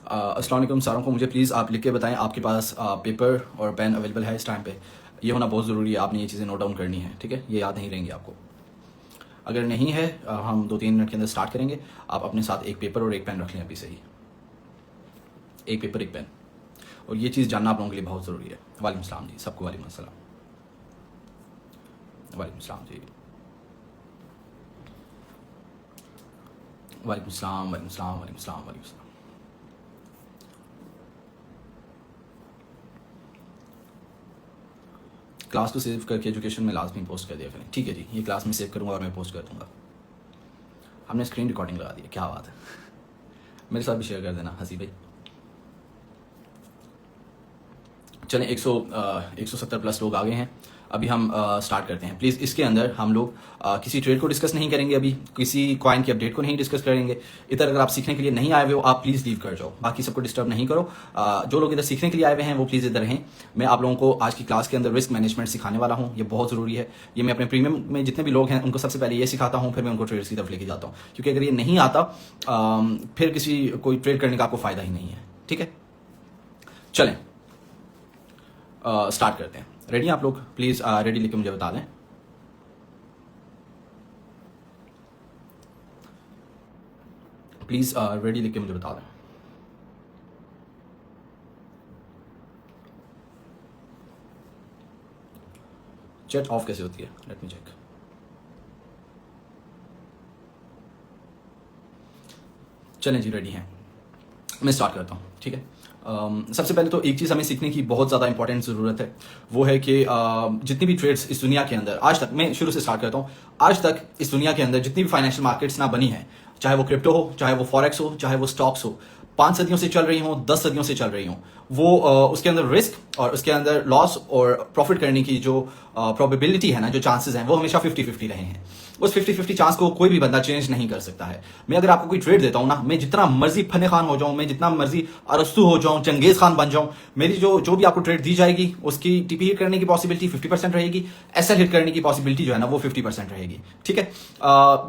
अस्सलाम वालेकुम सारों को। मुझे प्लीज़ आप लिख के बताएं आपके पास पेपर और पेन अवेलेबल है इस टाइम पे। ये होना बहुत ज़रूरी है, आपने ये चीज़ें नोट डाउन करनी है, ठीक है। ये याद नहीं रहेंगी आपको। अगर नहीं है हम 2-3 मिनट के अंदर स्टार्ट करेंगे। आप अपने साथ एक पेपर और एक पेन रख लें अभी से ही। एक पेपर एक पेन, और ये चीज़ जानना आप लोगों के लिए बहुत ज़रूरी है। वालेकुम सलाम जी, सबको वालेकुम सलाम। वालेकुम सलाम जी, वालेकुम सलाम, वालेकुम सलाम, वालेकुम सलाम, वालेकुम सलाम। क्लास को सेव करके एजुकेशन में लाजमी पोस्ट कर दिया करें, ठीक है जी। ये क्लास में सेव करूँगा और मैं पोस्ट कर दूँगा। हमने स्क्रीन रिकॉर्डिंग लगा दी है, क्या बात है। मेरे साथ भी शेयर कर देना हसी भाई। चलें 170 प्लस लोग आ गए हैं। अभी हम स्टार्ट करते हैं। प्लीज़ इसके अंदर हम लोग किसी ट्रेड को डिस्कस नहीं करेंगे, अभी किसी कॉइन की अपडेट को नहीं डिस्कस करेंगे। इधर अगर आप सीखने के लिए नहीं आए हुए हो आप प्लीज़ लीव कर जाओ, बाकी सबको डिस्टर्ब नहीं करो। जो लोग इधर सीखने के लिए आए हुए हैं वो प्लीज़ इधर रहें। मैं आप लोगों को आज की क्लास के अंदर रिस्क मैनेजमेंट सिखाने वाला हूँ। ये बहुत ज़रूरी है। ये मैं अपने प्रीमियम में जितने भी लोग हैं उनको सबसे पहले ये सिखाता हूँ, फिर मैं उनको ट्रेड्स की तरफ लेके जाता हूँ, क्योंकि अगर ये नहीं आता फिर कोई ट्रेड करने का आपको फ़ायदा ही नहीं है, ठीक है। चलें स्टार्ट करते हैं। रेडी हैं आप लोग? प्लीज़ रेडी लिख के मुझे बता दें। प्लीज़ रेडी लिख के मुझे बता दें। चैट ऑफ कैसे होती है? Let me check. चलें जी, रेडी हैं। मैं स्टार्ट करता हूँ, ठीक है। सबसे पहले तो एक चीज़ हमें सीखने की बहुत ज़्यादा इंपॉर्टेंट ज़रूरत है, वो है कि जितनी भी ट्रेड्स इस दुनिया के अंदर आज तक, मैं शुरू से स्टार्ट करता हूँ, आज तक इस दुनिया के अंदर जितनी भी फाइनेंशियल मार्केट्स ना बनी है, चाहे वो क्रिप्टो हो, चाहे वो फॉरेक्स हो, चाहे वो स्टॉक्स हो, 5 सदियों से चल रही हो, 10 सदियों से चल रही हो, वो उसके अंदर रिस्क और उसके अंदर लॉस और प्रॉफिट करने की जो प्रोबेबिलिटी है ना, जो चांसेस हैं, वो हमेशा 50-50 रहे हैं। उस 50-50 चांस को कोई भी बंदा चेंज नहीं कर सकता है। मैं अगर आपको कोई ट्रेड देता हूं ना, मैं जितना मर्जी फने खान हो जाऊं, मैं जितना मर्जी अरस्तु हो जाऊं, चंगेज खान बन जाऊं, मेरी जो भी आपको ट्रेड दी जाएगी उसकी टीपी हिट करने की पॉसिबिलिटी 50% रहेगी, एसएल हिट करने की पॉसिबिलिटी जो है ना वो 50% रहेगी, ठीक है।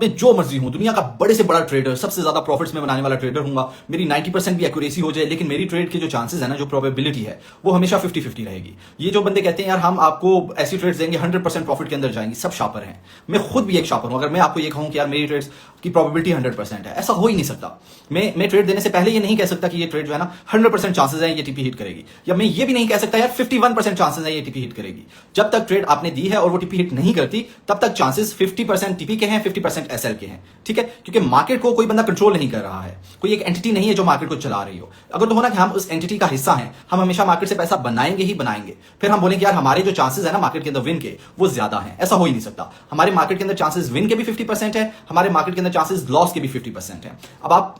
मैं जो मर्जी हूं, दुनिया का बड़े से बड़ा ट्रेडर, सबसे ज्यादा प्रॉफिट्स में बनाने वाला ट्रेडर हूंगा, मेरी 90% भी एक्यूरेसी हो जाए, लेकिन मेरी ट्रेड के जो चांसेस है ना, जो प्रोबेबिलिटी है, वो हमेशा 50-50 रहेगी। ये जो बंदे कहते हैं यार हम आपको ऐसी ट्रेड्स देंगे 100% प्रॉफिट के अंदर जाएंगी, सब शापर हैं। मैं खुद भी एक शापर हूं। अगर मैं आपको ये कहूं कि यार मेरी ट्रेड्स की प्रोबेबिलिटी 100% है, ऐसा हो ही नहीं सकता। मैं ट्रेड देने से पहले ये नहीं कह सकता कि ये ट्रेड जो है ना 100% चांसेस है ये टीपी हिट करेगी, या मैं ये भी नहीं कह सकता यार 51% चांसेस है ये टीपी हिट करेगी। जब तक ट्रेड आपने दी है और वो टीपी हिट नहीं करती, तब तक चांसेस 50% टीपी के हैं, 50% एसएल के हैं, ठीक है। क्योंकि मार्केट को कोई बंदा कंट्रोल नहीं कर रहा है, कोई एक एंटिटी नहीं है जो मार्केट को चला रही हो। अगर तो होना कि हम उस एंटिटी का हिस्सा हैं, हम हमेशा मार्केट से पैसा बनाएंगे ही बनाएंगे, फिर हम बोलेंगे यार हमारे जो चांसेस है ना मार्केट के अंदर विन के, वो ज्यादा है। ऐसा हो ही नहीं सकता। हमारे मार्केट के अंदर चांसेस विन के भी 50% है, हमारे मार्केट के अंदर चांसेस लॉस के भी 50% है। अब आप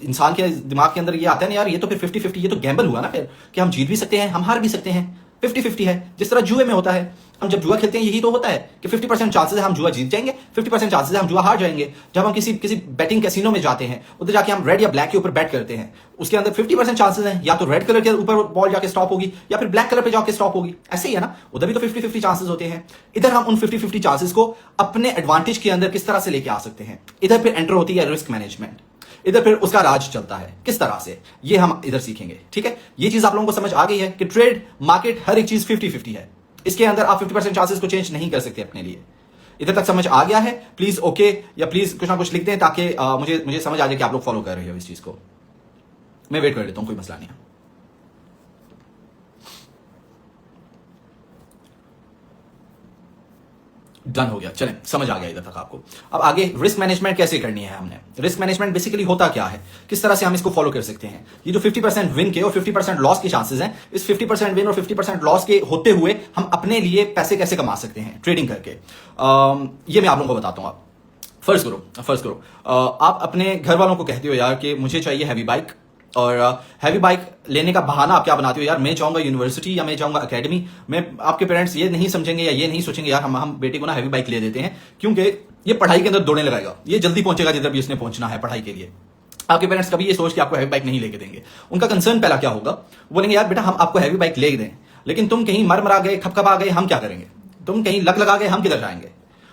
इंसान के दिमाग के अंदर ये आता है ना यार, ये तो फिर 50-50, ये तो गैम्बल हुआ ना फिर, कि हम जीत भी सकते हैं हम हार भी सकते हैं। 50-50 है, जिस तरह जुए में होता है। हम जब जुआ खेलते हैं यही तो होता है कि 50% चांसेस है हम जुआ जीत जाएंगे, 50% चांसेस है हम जुआ हार जाएंगे। जब हम किसी बैटिंग कैसीनो में जाते हैं, उधर जाके हम रेड या ब्लैक के ऊपर बैट करते हैं, उसके अंदर 50% चांसेस हैं या तो रेड कलर के ऊपर बॉल जाके स्टॉप होगी या फिर ब्लैक कलर पे जाके स्टॉप होगी। ऐसे ही है ना, उधर भी तो 50-50 चांसेस होते हैं। इधर हम उन 50-50 चांसेस को अपने एडवांटेज के अंदर किस तरह से लेके आ सकते हैं, इधर फिर एंटर होती है रिस्क मैनेजमेंट। इधर फिर उसका राज चलता है किस तरह से, ये हम इधर सीखेंगे, ठीक है। ये चीज आप लोगों को समझ आ गई है कि ट्रेड मार्केट हर एक चीज 50-50 है। इसके अंदर आप 50% चांसेस को चेंज नहीं कर सकते अपने लिए। इधर तक समझ आ गया है? प्लीज ओके या प्लीज कुछ ना कुछ लिख दें ताकि मुझे समझ आ जाए कि आप लोग फॉलो कर रहे हो इस चीज को। मैं वेट कर लेता हूं, कोई मसला नहीं है। डन हो गया, चलें समझ आ गया इधर तक आपको। अब आगे रिस्क मैनेजमेंट कैसे करनी है हमने। रिस्क मैनेजमेंट बेसिकली होता क्या है, किस तरह से हम इसको फॉलो कर सकते हैं। ये जो 50% विन के और 50% लॉस के चांसेस हैं, इस 50% विन और 50% लॉस के होते हुए हम अपने लिए पैसे कैसे कमा सकते हैं ट्रेडिंग करके, ये मैं आप लोगों को बताता हूं। आप फर्ज करो आप अपने घर वालों को कहते हो यार कि मुझे चाहिए हैवी बाइक, और हैवी बाइक लेने का बहाना आप क्या बनाते हो, यार मैं जाऊंगा यूनिवर्सिटी या मैं जाऊंगा एकेडमी। में आपके पेरेंट्स ये नहीं समझेंगे या ये नहीं सोचेंगे यार हम बेटे को ना हैवी बाइक ले देते हैं, क्योंकि ये पढ़ाई के अंदर दौड़ने लगाएगा, ये जल्दी पहुंचेगा जिधर भी उसने पहुंचना है पढ़ाई के लिए। आपके पेरेंट्स कभी ये सोच के आपको हैवी बाइक नहीं लेके देंगे। उनका कंसर्न पहला क्या होगा, बोलेंगे यार बेटा हम आपको हैवी बाइक ले दें, लेकिन तुम कहीं मर गए, खपखपा गए, हम क्या करेंगे, तुम कहीं लगा गए, हम किधर जाएंगे।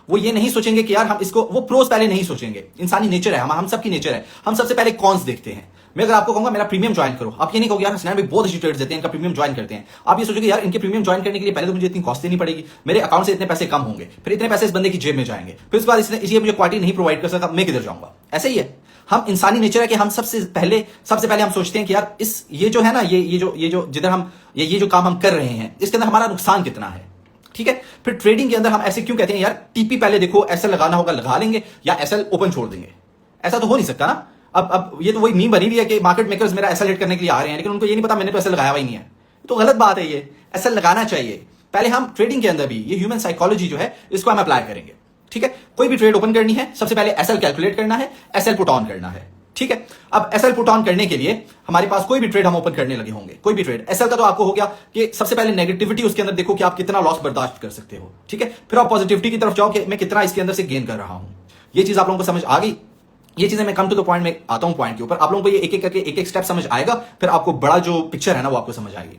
वो ये नहीं सोचेंगे कि यार हम इसको, वो प्रोस पहले नहीं सोचेंगे। इंसानी नेचर है, हम सबकी नेचर है, हम सबसे पहले कॉन्स देखते हैं। मैं अगर आपको कहूंगा मेरा प्रीमियम ज्वाइन करो, आप ये नहीं कहोगे यार हसनैन भाई बहुत अच्छी ट्रेड्स देते हैं, इनका प्रीमियम ज्वाइन करते हैं। आप ये सोचोगे यार इनके प्रीमियम ज्वाइन करने के लिए पहले तो मुझे इतनी कॉस्ट देनी पड़ेगी, मेरे अकाउंट से इतने पैसे कम होंगे, फिर इतने पैसे इस बंदे की जेब में जाएंगे, फिर उसके बाद इसने मुझे क्वालिटी नहीं प्रोवाइड कर सकता, मैं किधर जाऊंगा। ऐसा ही है, हम इंसानी नेचर है कि हम सबसे पहले हम सोचते हैं कि यार ये जो है ना, ये जो जिधर हम ये जो काम हम कर रहे हैं इसके अंदर हमारा नुकसान कितना है, ठीक है। फिर ट्रेडिंग के अंदर हम ऐसे क्यों कहते हैं यार टीपी पहले देखो, एसएल लगाना होगा लगा लेंगे या एसएल ओपन छोड़ देंगे, ऐसा तो हो नहीं सकता ना। अब ये तो वही मीम बनी हुई है कि मार्केट मेकर्स मेरा एसएल हिट करने के लिए आ रहे हैं, लेकिन उनको ये नहीं पता मैंने तो एसएल लगाया हुआ ही नहीं है, तो गलत बात है। ये एसएल लगाना चाहिए पहले। हम ट्रेडिंग के अंदर भी ये ह्यूमन साइकोलॉजी जो है इसको हम अप्लाई करेंगे, ठीक है। कोई भी ट्रेड ओपन करनी है सबसे पहले एसएल कैलकुलेट करना है, एसएल पुट ऑन करना है, ठीक है। अब एसएल पुट ऑन करने के लिए हमारे पास कोई भी ट्रेड हम ओपन करने लगे होंगे, कोई भी ट्रेड एसएल का तो आपको हो गया कि सबसे पहले नेगेटिविटी उसके अंदर देखो कि आप कितना लॉस बर्दाश्त कर सकते हो, ठीक है। फिर आप पॉजिटिविटी की तरफ जाओ कि मैं कितना इसके अंदर से गेन कर रहा हूं। ये चीज आप लोगों को समझ आ गई। ये चीजें मैं कम टू द पॉइंट में आता हूं, पॉइंट के ऊपर आप लोगों को ये एक एक करके एक एक स्टेप समझ आएगा, फिर आपको बड़ा जो पिक्चर है ना वो आपको समझ आएगी।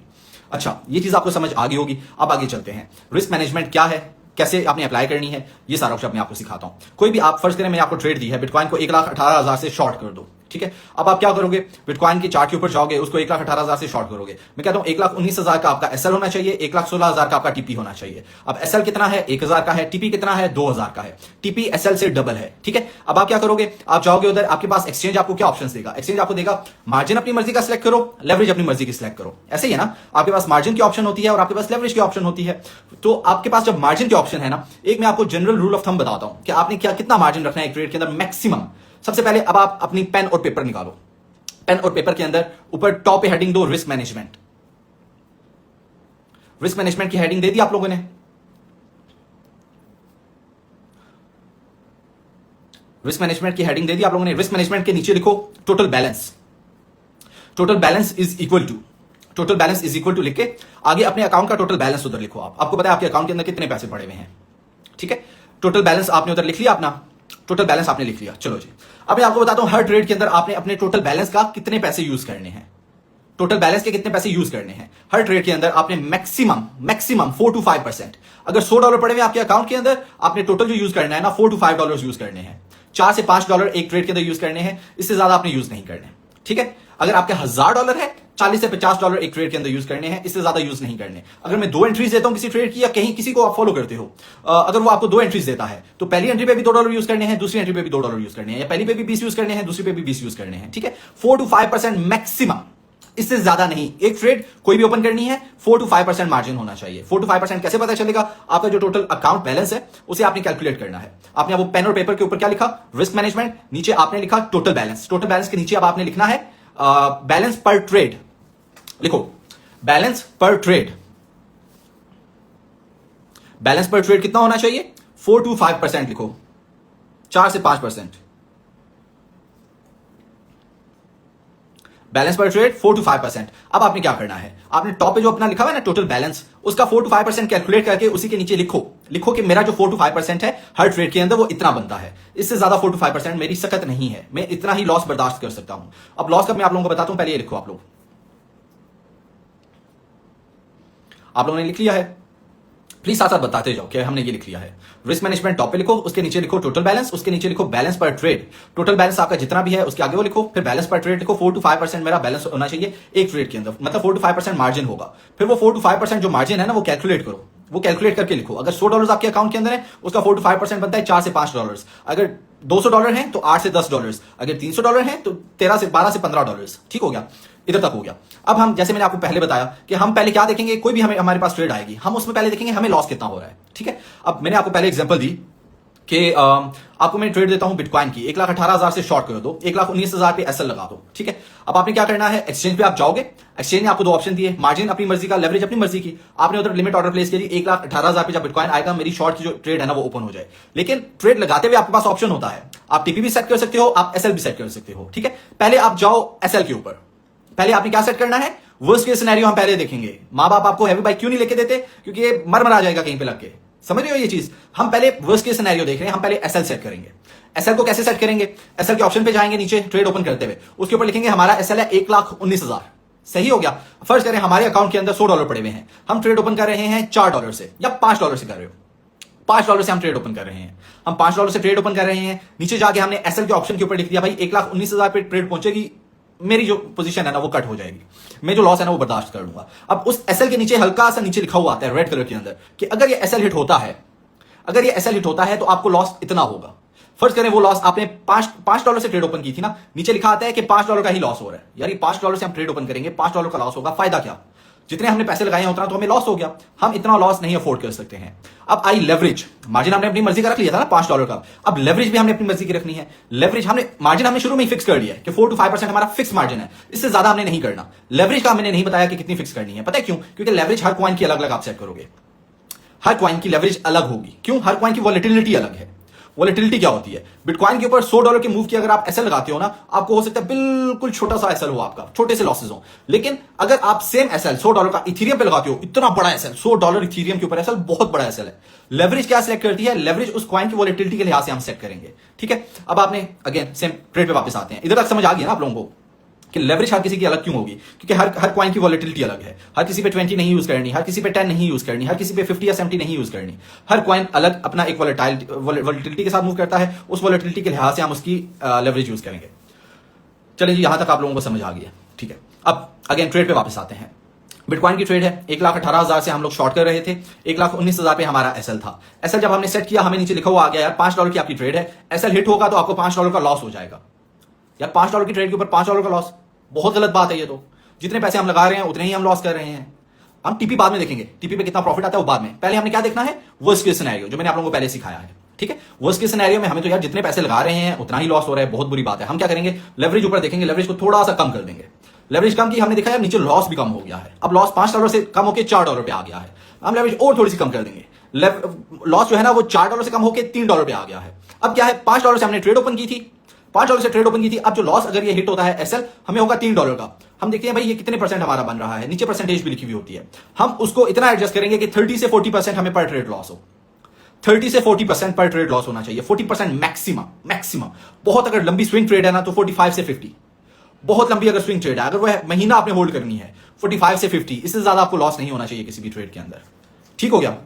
अच्छा, ये चीज आपको समझ आ गई होगी। अब आगे चलते हैं, रिस्क मैनेजमेंट क्या है, कैसे आपने अप्लाई करनी है, ये सारा कुछ मैं आपको सिखाता हूं। कोई भी आप फर्ज करें मैंने आपको ट्रेड दी है, बिटकॉइन को 1,18,000 से शॉर्ट कर दो, ठीक है। अब आप क्या करोगे, बिटकॉइन के चार्ट के ऊपर जाओगे, उसको 1,18,000 से शॉर्ट करोगे। मैं कहता हूं 1,19,000 का आपका एसएल होना चाहिए, 1,16,000 का आपका टीपी होना चाहिए। अब एसएल कितना है, 1,000 का है, टीपी कितना है, 2,000 का है, टीपी एसएल से डबल है, ठीक है। अब आप क्या करोगे, आप जाओगे उधर, आपके पास एक्सचेंज आपको क्या ऑप्शन देगा, एक्सचेंज आपको देगा मार्जिन अपनी मर्जी का सिलेक्ट करो, लेवरेज अपनी मर्जी की सिलेक्ट करो। ऐसे ही है ना, आपके पास मार्जिन की ऑप्शन होती है और आपके पास लेवरेज की ऑप्शन होती है। तो आपके पास जब मार्जिन की ऑप्शन है ना, एक मैं आपको जनरल रूल ऑफ थंब बताता हूं कि आपने कितना मार्जिन रखना है एक ट्रेड के अंदर मैक्सिमम। सबसे पहले अब आप अपनी पेन और पेपर निकालो, पेन और पेपर के अंदर ऊपर टॉप पे हेडिंग दो रिस्क मैनेजमेंट। रिस्क मैनेजमेंट की हेडिंग दे दी आप लोगों ने। रिस्क मैनेजमेंट की हेडिंग दे दी आप लोगों ने। रिस्क मैनेजमेंट के नीचे लिखो total balance. Total balance is equal to लिख के आगे अपने अकाउंट का टोटल बैलेंस उधर लिखो। आपको पता है आपके अकाउंट के अंदर कितने पैसे पड़े हुए हैं, ठीक है। टोटल बैलेंस आपने उधर लिख लिया, अपना टोटल बैलेंस आपने लिख लिया। चलो जी, अब मैं आपको बताता हूं हर ट्रेड के अंदर आपने अपने टोटल बैलेंस का कितने पैसे यूज करने हैं। टोटल बैलेंस के कितने पैसे यूज करने हैं हर ट्रेड के अंदर आपने मैक्सिमम 4 to 5%। अगर $100 पड़े हुए आपके अकाउंट के अंदर, आपने टोटल जो यूज करना है ना $4 to 5 यूज करने हैं। $4 से $5 एक ट्रेड के अंदर यूज करने हैं, इससे ज्यादा आपने यूज नहीं करने, ठीक है। अगर आपके $1,000 है, $40 से $50 एक ट्रेड के अंदर यूज करने हैं, इससे ज्यादा यूज नहीं करने। अगर मैं 2 एंट्रीज देता हूं किसी ट्रेड की, या कहीं किसी को आप फॉलो करते हो, अगर वो आपको 2 एंट्रीज देता है तो पहली एंट्री पे भी $2 यूज करने हैं, दूसरी एंट्री पे भी $2 यूज करने हैं, या पहली पे भी 20 यूज करने हैं, दूसरी पे भी 20 यूज करने हैं, ठीक है। 4 to 5% मैक्सिमम, इससे ज्यादा नहीं। एक ट्रेड कोई भी ओपन करनी है 4 to 5% मार्जिन होना चाहिए। 4 to 5% कैसे पता चलेगा, आपका जो टोटल अकाउंट बैलेंस है उसे आपने कैलकुलेट करना है। आपने वो पेन और पेपर के ऊपर क्या लिखा, रिस्क मैनेजमेंट, नीचे आपने लिखा टोटल बैलेंस। टोटल बैलेंस के नीचे अब आपने लिखना है बैलेंस पर ट्रेड। लिखो बैलेंस पर ट्रेड। बैलेंस पर ट्रेड कितना होना चाहिए, 4 to 5% लिखो, 4 से 5%। बैलेंस पर ट्रेड 4 to 5%। अब आपने क्या करना है, आपने टॉप पे जो अपना लिखा हुआ है ना टोटल बैलेंस, उसका 4 to 5% कैलकुलेट करके उसी के नीचे लिखो कि मेरा जो 4 to 5% है हर ट्रेड के अंदर वो इतना बनता है। इससे ज्यादा 4 to 5% मेरी सकत नहीं है, मैं इतना ही लॉस बर्दाश्त कर सकता हूं। अब लॉस कब मैं आप लोगों को बताता हूं, पहले ये लिखो। आप लोगों ने लिख लिया है, प्लीज साथ साथ बताते जाओ कि हमने ये लिख लिया है। रिस्क मैनेजमेंट टॉप पे लिखो, उसके नीचे लिखो टोटल बैलेंस, उसके नीचे लिखो बैलेंस पर ट्रेड। टोटल बैलेंस आपका जितना भी है उसके आगे वो लिखो, फिर बैलेंस पर ट्रेड लिखो। 4 to 5% मेरा बैलेंस होना चाहिए एक ट्रेड के अंदर, मतलब 4 to 5% मार्जिन होगा। फिर वो 4 to 5% जो मार्जिन है ना वो कैलकुलेट करो, वो कैलकुलेट करके लिखो। अगर $100 आपके अकाउंट के अंदर है, उसका 4 to 5% बनता है $4 से $5। अगर $200 है तो $8 से $10। अगर $300 है तो $12 से $15। ठीक हो गया, इधर तक हो गया। अब हम, जैसे मैंने आपको पहले बताया कि हम पहले क्या देखेंगे, कोई भी हमारे पास ट्रेड आएगी, हम उसमें पहले देखेंगे हमें लॉस कितना हो रहा है, ठीक है। अब मैंने आपको पहले एग्जांपल दी कि आपको मैं ट्रेड देता हूं बिटकॉइन की, 1,18,000 से शॉर्ट कर दो, 1,19,000 पे एसएल लगा दो, ठीक है। अब आपने क्या करना है, एक्सचेंज पे आप जाओगे, एक्सचेंज ने आपको 2 ऑप्शन दिए, मार्जिन अपनी मर्जी का, लेवरेज अपनी मर्जी की। आपने उधर लिमिट ऑर्डर प्लेस करी, 1,18,000 पे जब बिटकॉइन आएगा मेरी शॉर्ट की जो ट्रेड है ना वो ओपन हो जाए। लेकिन ट्रेड लगाते हुए आपके पास ऑप्शन होता है, आप टीपी भी सेट कर सकते हो, आप एसएल भी सेट कर सकते हो, ठीक है। पहले आप जाओ एसएल के ऊपर, पहले आपने क्या सेट करना है, वर्स्ट केस सिनेरियो हम पहले देखेंगे। मां बाप आपको हैवी बाइक क्यों नहीं लेके देते, क्योंकि ये मर आ जाएगा कहीं पे लग के, समझ रहे हो ये चीज। हम पहले वर्स्ट केस सिनेरियो देख रहे हैं, हम पहले एसएल सेट करेंगे। एसएल को कैसे सेट करेंगे, एसएल के ऑप्शन पे जाएंगे, नीचे ट्रेड ओपन करते हुए उसके ऊपर लिखेंगे हमारा एसएल है 1,19,000। सही हो गया। फर्ज करें हमारे अकाउंट के अंदर $100 पड़े हुए हैं, हम ट्रेड ओपन कर रहे हैं $4 से या $5 से कर रहे हो, $5 से हम ट्रेड ओपन कर रहे हैं, हम $5 से ट्रेड ओपन कर रहे हैं। नीचे जाके हमने एसएल के ऑप्शन के ऊपर लिख दिया भाई 1,19,000 पे ट्रेड पहुंचेगी, मेरी जो पोजीशन है ना वो कट हो जाएगी, मैं जो लॉस है ना वो बर्दाश्त कर लूंगा। अब उस एसएल के नीचे हल्का सा नीचे लिखा हुआ आता है रेड कलर के अंदर कि अगर ये एसएल हिट होता है, अगर ये एसएल हिट होता है तो आपको लॉस इतना होगा। फर्ज करें वो लॉस आपने $5 से ट्रेड ओपन की थी ना, नीचे लिखा आता है कि $5 का ही लॉस हो रहा है, यार ये $5 से हम ट्रेड ओपन करेंगे, $5 का लॉस होगा, फायदा क्या? जितने हमने पैसे लगाए हैं उतना तो हमें लॉस हो गया, हम इतना लॉस नहीं अफोर्ड कर सकते हैं। अब आई लेवरेज, मार्जिन हमने अपनी मर्जी का रख लिया था ना $5 का, अब लेवरेज भी हमने अपनी मर्जी की रखनी है। लेवरेज हमने मार्जिन हमने शुरू में ही फिक्स कर लिया है कि 4 to 5% हमारा फिक्स मार्जिन है, इससे ज्यादा हमने नहीं करना। लेवरेज का मैंने नहीं बताया कि कितनी फिक्स करनी है, पता है क्यों? क्योंकि लेवरेज हर कॉइन की अलग अलग आप सेट करोगे, हर कॉइन की लेवरेज अलग होगी। क्यों? हर कॉइन की वॉलेटिलिटी अलग है। वॉलेटिलिटी क्या होती है? बिटकॉइन के ऊपर $100 के मूव की अगर आप एसएल लगाते हो ना, आपको हो सकता है बिल्कुल छोटा सा एसएल हो, आपका छोटे से लॉसेस हो। लेकिन अगर आप सेम एसएल $100 का इथीरियम पे लगाते हो, इतना बड़ा एसएल, $100 इथीरियम के ऊपर एसएल, बहुत बड़ा एसएल है। लेवरेज क्या सिलेक्ट करती है? लेवरेज उस कॉइन की वॉलेटिलिटी के लिहाज से हम सेट करेंगे, ठीक है। अब आपने अगेन सेम ट्रेड पे वापस आते हैं, इधर तक समझ आ गया ना आप लोगों को कि लेवरेज हर किसी की अलग क्यों होगी? क्योंकि हर कॉइन की वॉलेटिलिटी अलग है, हर किसी पे 20 नहीं यूज करनी, हर किसी पे 10 नहीं यूज करनी, हर किसी पे 50 या 70 नहीं यूज करनी। हर कॉइन अलग अपना एक वॉलेटिलिटी के साथ मूव करता है, उस वॉलेटिलिटी के लिहाज से हम उसकी लेवरेज यूज करेंगे। चलिए जी, यहां तक आप लोगों को समझ आ गया, ठीक है। अब अगेन ट्रेड पे वापस आते हैं। बिटकॉइन की ट्रेड है, 1,18,000 से हम लोग शॉर्ट कर रहे थे, 1,19,000 पे हमारा एसएल था। एसएल जब हमने सेट किया, हमें नीचे लिखा हुआ आ गया यार $5 की आपकी ट्रेड है, एसएल हिट होगा तो आपको $5 का लॉस हो जाएगा। यार $5 की ट्रेड के ऊपर $5 का लॉस, बहुत गलत बात है ये तो। जितने पैसे हम लगा रहे हैं उतने ही हम लॉस कर रहे हैं। हम टीपी बाद में देखेंगे, टीपी पे कितना प्रॉफिट आता है वो बाद में, पहले हमने क्या देखना है? वर्स्ट केस सिनेरियो, जो मैंने आप लोगों को पहले सिखाया है, ठीक है। वर्स्ट केस सिनेरियो में हमें तो यार जितने पैसे लगा रहे हैं उतना ही लॉस हो रहा है, बहुत बुरी बात है। हम क्या करेंगे? लेवरेज ऊपर देखेंगे, लेवरेज को थोड़ा सा कम कर देंगे। लेवरेज कम की, हमने देखा यार नीचे लॉस भी कम हो गया है, अब लॉस $5 से कम होकर $4 पे आ गया है। हम लेवरेज और थोड़ी सी कम कर देंगे, लॉस जो है ना वो $4 से कम होकर $3 पे आ गया है। अब क्या है? $5 से हमने ट्रेड ओपन की थी, $5 से ट्रेड ओपन की थी। अब जो लॉस अगर ये हिट होता है एसएल, हमें होगा $3 का। हम देखते हैं भाई ये कितने परसेंट हमारा बन रहा है, नीचे परसेंटेज भी लिखी हुई होती है। हम उसको इतना एडजस्ट करेंगे कि 30 से 40% हमें पर ट्रेड लॉस हो, 30 से 40% पर ट्रेड लॉस होना चाहिए, 40% मैक्सिमम। बहुत अगर लंबी स्विंग ट्रेड है ना तो 45 से 50, बहुत लंबी अगर स्विंग ट्रेड है, अगर वह महीना आपने होल्ड करनी है, 45 से 50, इससे ज्यादा आपको लॉस नहीं होना चाहिए किसी भी ट्रेड के अंदर, ठीक हो गया।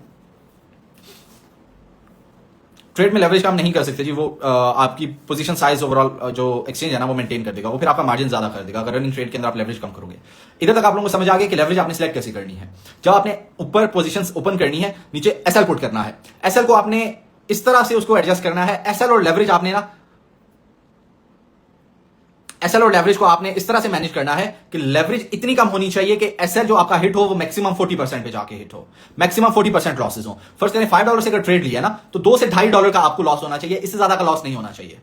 ट्रेड में लेवरेज काम नहीं कर सकते जी, वो आपकी पोजीशन साइज ओवरऑल जो एक्सचेंज है ना वो मेंटेन कर देगा, वो फिर आपका मार्जिन ज्यादा कर देगा अगर रनिंग ट्रेड के अंदर आप लेवरेज कम करोगे। इधर तक आप लोगों को समझ आ गया कि लेवरेज आपने सिलेक्ट कैसे करनी है। जब आपने ऊपर पोजीशंस ओपन करनी है, नीचे एसएल पुट करना है, एसएल को आपने इस तरह से उसको एडजस्ट करना है। एसएल और लेवरेज आपने ना, एसएल और लेवरेज को आपने इस तरह से मैनेज करना है कि लेवरेज इतनी कम होनी चाहिए कि एसएल जो आपका हिट हो वो मैक्सिमम 40% पे जाके हिट हो, मैक्सिमम 40% लॉसेस हो। फर्स्ट करें $5 से अगर ट्रेड लिया ना तो $2 से $2.5 का आपको लॉस होना चाहिए, इससे ज्यादा का लॉस नहीं होना चाहिए।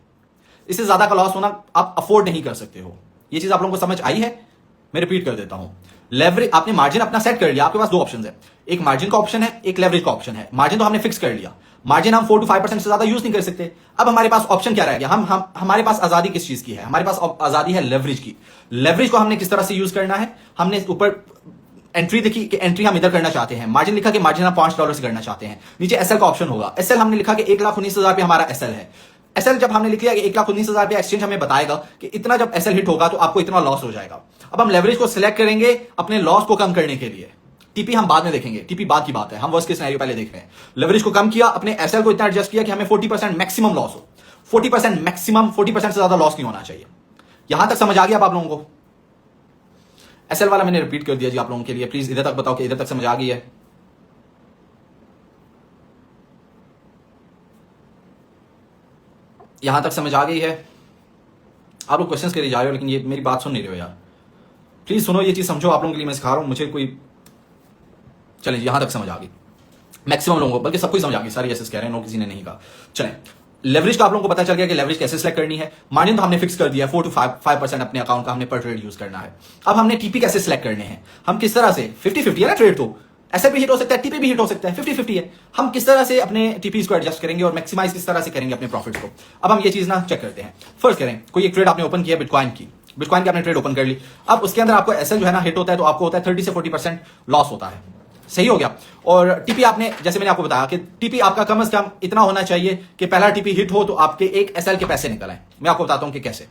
इससे ज्यादा का लॉस होना आप अफोर्ड नहीं कर सकते हो। ये चीज आप लोगों को समझ आई है? मैं रिपीट कर देता हूं। लेवरेज आपने मार्जिन अपना सेट कर लिया, आपके पास दो ऑप्शन है, एक मार्जिन का ऑप्शन है, एक लेवरेज का ऑप्शन है। मार्जिन तो हमने फिक्स कर लिया, मार्जिन हम 4 to 5% से ज्यादा यूज नहीं कर सकते। अब हमारे पास ऑप्शन क्या रह गया? हमारे पास आजादी किस चीज की है? हमारे पास आजादी है लेवरेज की। लेवरेज को हमने किस तरह से यूज करना है? हमने ऊपर एंट्री देखी कि एंट्री हम इधर करना चाहते हैं, मार्जिन लिखा कि मार्जिन हम $5 से करना चाहते हैं। नीचे एसएल का ऑप्शन होगा, एसएल हमने लिखा कि 1,19,000 पे हमारा एसएल है। एसएल जब हमने लिख लिया कि 1,19,000 पे एक्सचेंज हमें बताएगा कि इतना जब एसएल हिट होगा तो आपको इतना लॉस हो जाएगा। अब हम लेवरेज को सिलेक्ट करेंगे अपने लॉस को कम करने के लिए। टीपी हम बाद में देखेंगे, टीपी बाद की बात है, हम वर्स्ट केस सिनेरियो पहले देख रहे हैं। लेवरेज को कम किया, अपने एसएल को इतना एडजस्ट किया कि हमें 40% मैक्सिमम लॉस हो, 40% मैक्सिमम, 40% से ज्यादा लॉस नहीं होना चाहिए। यहां तक समझ आ गया आप लोगों को? एसएल वाला मैंने रिपीट कर दिया जी आप लोगों के लिए, प्लीज इधर तक बताओ कि इधर तक समझ आ गई है। यहां तक समझ आ गई है? आप लोग क्वेश्चंस करे जा रहे हो लेकिन ये मेरी बात सुन नहीं रहे हो यार, प्लीज सुनो, ये चीज समझो, आप लोगों के लिए मैं सिखा रहा हूं, मुझे कोई। चलें यहां तक समझ आ गई मैक्सिमम लोगों को, बल्कि सबको समझ आ गई, सारी ऐसे कह रहे हैं, नो किसी ने नहीं कहा। चलें, लेवरेज का आप लोगों को पता चल गया कि लेवरेज कैसे सिलेक्ट करनी है। मार्जिन तो हमने फिक्स कर दिया, 4 to 5% अपने अकाउंट का हमने पर ट्रेड यूज करना है। अब हमने टीपी कैसे सिलेक्ट करने हैं? हम किस तरह से 50-50 है ना ट्रेड, तो ऐसे भी हिट हो सकता है, टीपी भी हिट हो सकता है, 50-50 है। हम किस तरह से अपने टीपीज को एडजस्ट करेंगे और मैक्सिमाइज किस तरह से करेंगे अपने प्रॉफिट को, अब हम ये चीज ना चेक करते हैं। फर्स्ट करें, कोई एक ट्रेड आपने ओपन किया बिटकॉइन की, बिटकॉइन की आपने ट्रेड ओपन कर ली। अब उसके अंदर आपको एसएल जो है ना हिट होता है तो आपको होता है 30 से 40% लॉस होता है, सही हो गया। और टीपी आपने, जैसे मैंने आपको बताया कि टीपी आपका कम से कम इतना होना चाहिए कि पहला टीपी हिट हो तो आपके एक एसएल के पैसे निकल आए। मैं आपको बताता हूं कि कैसे।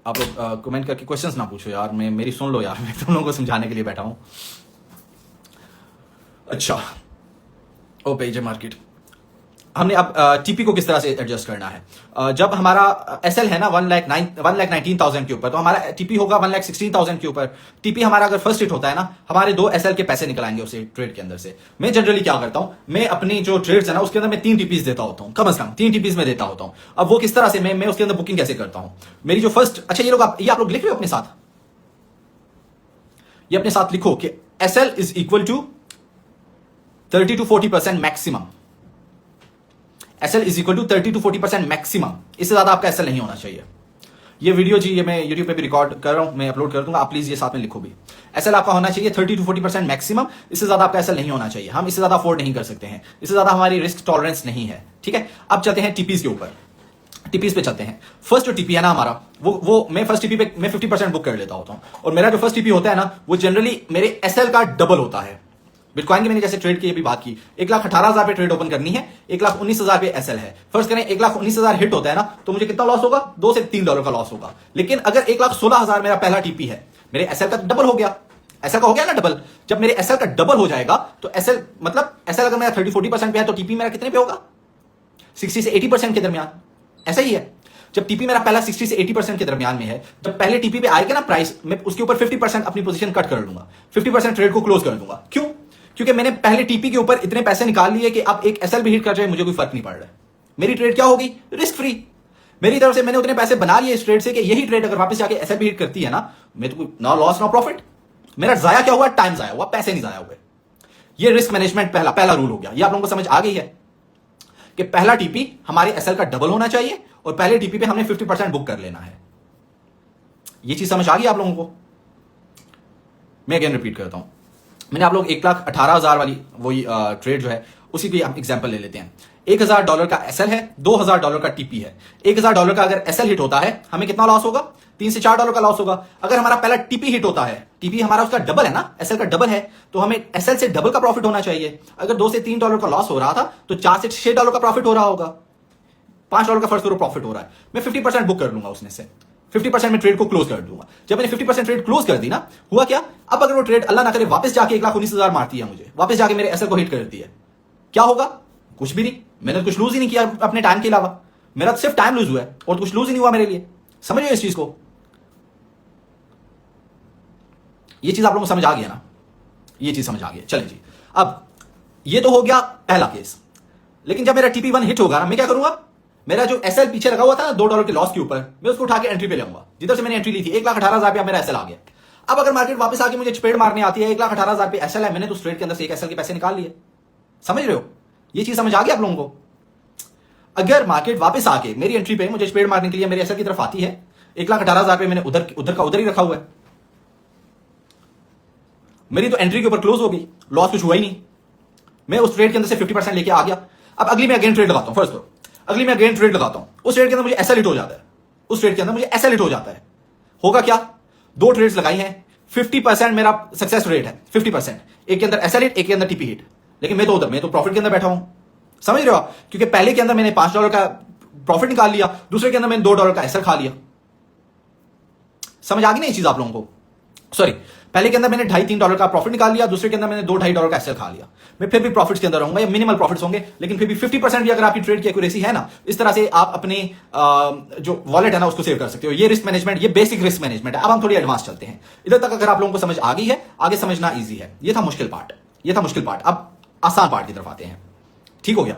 आप लोग कमेंट करके क्वेश्चंस ना पूछो यार, मेरी सुन लो यार, मैं तुम लोगों को समझाने के लिए बैठा हूं। अच्छा, ओ पेज मार्केट, हमने अब टीपी को किस तरह से एडजस्ट करना है। जब हमारा एसएल है ना 1,19,000 के ऊपर, तो हमारा टीपी होगा 1,16,000 के ऊपर। टीपी हमारा अगर फर्स्ट हिट होता है ना, हमारे 2 एसएल के पैसे निकल आएंगे उसे ट्रेड के अंदर से। मैं जनरली क्या करता हूं, मैं अपनी जो ट्रेड्स है ना उसके अंदर मैं 3 टीपीज देता होता हूं, कम से कम 3 टीपीज में देता होता हूं। अब वो किस तरह से मैं उसके अंदर बुकिंग कैसे करता हूं। मेरी जो फर्स्ट, अच्छा ये आप लोग लिख रहे हो अपने साथ, ये अपने साथ लिखो कि SL is equal to 30 to 40% maximum. SL is equal to 30 to 40% maximum, इससे ज्यादा आपका एसएल नहीं होना चाहिए। ये वीडियो जी, ये मैं यूट्यूब पे भी रिकॉर्ड कर रहा हूं, मैं अपलोड कर दूंगा, आप प्लीज ये साथ में लिखो भी। एसएल आपका होना चाहिए 30 to 40% मैक्सिमम, इससे ज्यादा आपका एसएल नहीं होना चाहिए। हम इससे ज्यादा अफोर्ड नहीं कर सकते हैं, इससे ज्यादा हमारी रिस्क टॉलरेंस नहीं है, ठीक है। अब चलते हैं टीपीज के ऊपर, टीपीज पे चलते हैं। फर्स्ट जो टीपी है ना हमारा, वो मैं फर्स्ट टीपी पे मैं 50% बुक कर लेता होता हूं, और मेरा जो फर्स्ट टीपी होता है ना वो जनरली मेरे एसएल का डबल होता है। बिटकॉइन की मैंने जैसे ट्रेड की अभी बात की, 1,18,000 पे ट्रेड ओपन करनी है, 1,19,000 पे एसएल है। फर्स्ट करें 1,19,000 हिट होता है ना, तो मुझे कितना लॉस होगा, $2 से $3 का लॉस होगा। लेकिन अगर 1,16,000 मेरा पहला टीपी है, मेरे एसएल का डबल हो गया, एसएल का हो गया ना डबल। जब मेरे एसएल का डबल हो जाएगा तो एसएल मतलब एसएल अगर मेरा 30-40% पे है तो टीपी मेरा कितने पे होगा, 60 से 80% के दरमियान। ऐसा ही है, जब टीपी मेरा पहला 60 से 80% के दरमियान में है, जब पहले टीपी पे आएगा ना प्राइस, मैं उसके ऊपर 50% अपनी पोजीशन कट कर लूंगा, 50% ट्रेड को क्लोज कर दूंगा। क्यों? क्योंकि मैंने पहले टीपी के ऊपर इतने पैसे निकाल लिए कि अब एक एसएल भी हिट कर जाए मुझे कोई फर्क नहीं पड़ रहा है। मेरी ट्रेड क्या होगी, रिस्क फ्री। मेरी तरफ से मैंने उतने पैसे बना लिए इस ट्रेड से कि यही ट्रेड अगर वापस जाके एसएल भी हिट करती है ना, मैं तो ना लॉस ना प्रॉफिट। मेरा जाया क्या हुआ, टाइम जाया हुआ, पैसे नहीं जाया हुए। ये रिस्क मैनेजमेंट पहला रूल हो गया। ये आप लोगों को समझ आ गई है कि पहला टीपी हमारे एसएल का डबल होना चाहिए और पहले टीपी पे हमने 50% बुक कर लेना है। ये चीज समझ आ गई आप लोगों को। मैं अगेन रिपीट करता हूं, मैंने आप लोग 1,18,000 वाली वही ट्रेड जो है उसी की हम एग्जांपल ले लेते हैं। $1,000 का एसएल है, $2,000 का टीपी है। $1,000 का अगर एसएल हिट होता है हमें कितना लॉस होगा, $3 से $4 का लॉस होगा। अगर हमारा पहला टीपी हिट होता है, टीपी हमारा उसका डबल है ना, एसएल का डबल है, तो हमें एसएल से डबल का प्रॉफिट होना चाहिए। अगर $2 से $3 का लॉस हो रहा था तो $4 से $6 का प्रॉफिट हो रहा होगा, $5 का फर्स्ट प्रॉफिट हो रहा है। मैं 50% बुक कर लूंगा उसमें से, 50% में ट्रेड को क्लोज कर दूंगा। जब मैंने 50% ट्रेड क्लोज कर दी ना, हुआ क्या, अब अगर वो ट्रेड अल्लाह ना करे वापस जाके 1,19,000 मारती है मुझे, वापस जाके मेरे एसएल को हिट करती है, क्या होगा, कुछ भी नहीं। मैंने कुछ लूज ही नहीं किया अपने टाइम के अलावा, मेरा तो सिर्फ टाइम लूज हुआ है और कुछ लूज ही नहीं हुआ मेरे लिए। समझिए इस चीज को, ये चीज आप लोगों को समझ आ गया ना, ये चीज समझ आ गया। चलें जी, अब ये तो हो गया पहला केस। लेकिन जब मेरा TP1 हिट होगा ना, मैं क्या करूंगा, मेरा जो एसएल पीछे लगा हुआ था ना $2 के लॉस के ऊपर, मैं उसको उठा के एंट्री पे लाऊंगा। जिधर से मैंने एंट्री ली थी 1,18,000 पे मेरा एसएल आ गया। अब अगर मार्केट वापस आके मुझे चपेट मारने आती है, 1,18,000 पे एसएल है, मैंने तो ट्रेड के अंदर से एक एसएल के पैसे निकाल लिए। समझ रहे हो, ये चीज समझ आ गई आप लोगों को। अगर मार्केट वापस आके मेरी एंट्री पे मुझे चपेट मारने के लिए मेरे एसएल की तरफ आती है, 1,18,000 पे मैंने उधर का उधर ही रखा हुआ है, मेरी तो एंट्री के ऊपर क्लोज हो गई, लॉस कुछ हुआ ही नहीं। मैं उस ट्रेड के अंदर से 50% लेके आ गया। अब अगली मैं अगेन ट्रेड लगाता हूं, फर्स्ट तो अगली मैं अगेन ट्रेड लगाता हूं, उस ट्रेड के अंदर मुझे एसएल हिट हो जाता है, उस ट्रेड के अंदर मुझे एसएल हिट हो जाता है। होगा क्या, 2 ट्रेड्स लगाई हैं, 50% मेरा सक्सेस रेट है, 50%। एक के अंदर एसएल हिट, एक के अंदर टीपी हिट। लेकिन मैं तो प्रॉफिट के अंदर बैठा हूं, समझ रहे हो आप, क्योंकि पहले के अंदर मैंने $5 का प्रॉफिट निकाल लिया, दूसरे के अंदर मैंने $2 का एसएल खा लिया। समझ आ गई ना ये चीज आप लोगों को। सॉरी, पहले के अंदर मैंने $2.5-3 का प्रॉफिट निकाल लिया, दूसरे के अंदर मैंने $2-2.5 का एसएल खा लिया। मैं फिर भी प्रॉफिट्स के अंदर रहूंगा, या मिनिमल प्रॉफिट्स होंगे, लेकिन फिर भी 50% भी अगर आपकी ट्रेड की एक्यूरेसी है ना, इस तरह से आप अपने जो वॉलेट है ना उसको सेव कर सकते हो। ये रिस्क मैनेजमेंट, ये बेसिक रिस्क मैनेजमेंट है। अब हम थोड़ी एडवांस चलते हैं। इधर तक अगर आप लोगों को समझ आ गई है, आगे समझना ईजी है। ये था मुश्किल पार्ट, ये था मुश्किल पार्ट। अब आसान पार्ट की तरफ आते हैं। ठीक हो गया।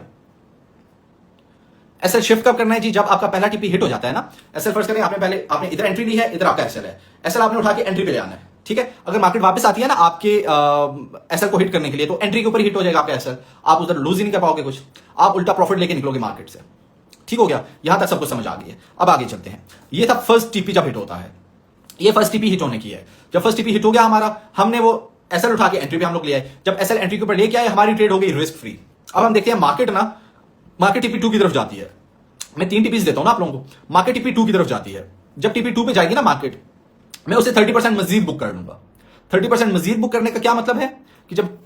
एसएल शिफ्ट कब करना है जी, जब आपका पहला टीपी हिट हो जाता है ना। एसएल फर्स्ट करें, आपने इधर एंट्री ली है, इधर आपका एसएल है, एसएल आपने उठा के एंट्री पे ले आना है। ठीक है, अगर मार्केट वापस आती है ना आपके एसएल को हिट करने के लिए, तो एंट्री के ऊपर हिट हो जाएगा आपका एसएल, आप उधर लूज ही नहीं कर पाओगे कुछ, आप उल्टा प्रॉफिट लेके निकलोगे मार्केट से। ठीक हो गया, यहां तक सबको समझ आ गई है। अब आगे चलते हैं। ये था फर्स्ट टीपी जब हिट होता है, ये फर्स्ट टीपी हिट होने की है। जब फर्स्ट टीपी हिट हो गया हमारा, हमने वो एसएल उठा के एंट्री पे हम लोग ले आए। जब एसएल एंट्री के ऊपर लेके आए, हमारी ट्रेड हो गई रिस्क फ्री। अब हम देखते हैं मार्केट ना, मार्केट टीपी 2 की तरफ जाती है। मैं 3 टीपीज देता हूं ना आप लोगों को। मार्केट टीपी 2 की तरफ जाती है। जब टीपी 2 पे जाएगी ना मार्केट, मैं उसे 30% मजीद बुक कर लूंगा। 30% मजीद बुक करने का क्या मतलब है कि जब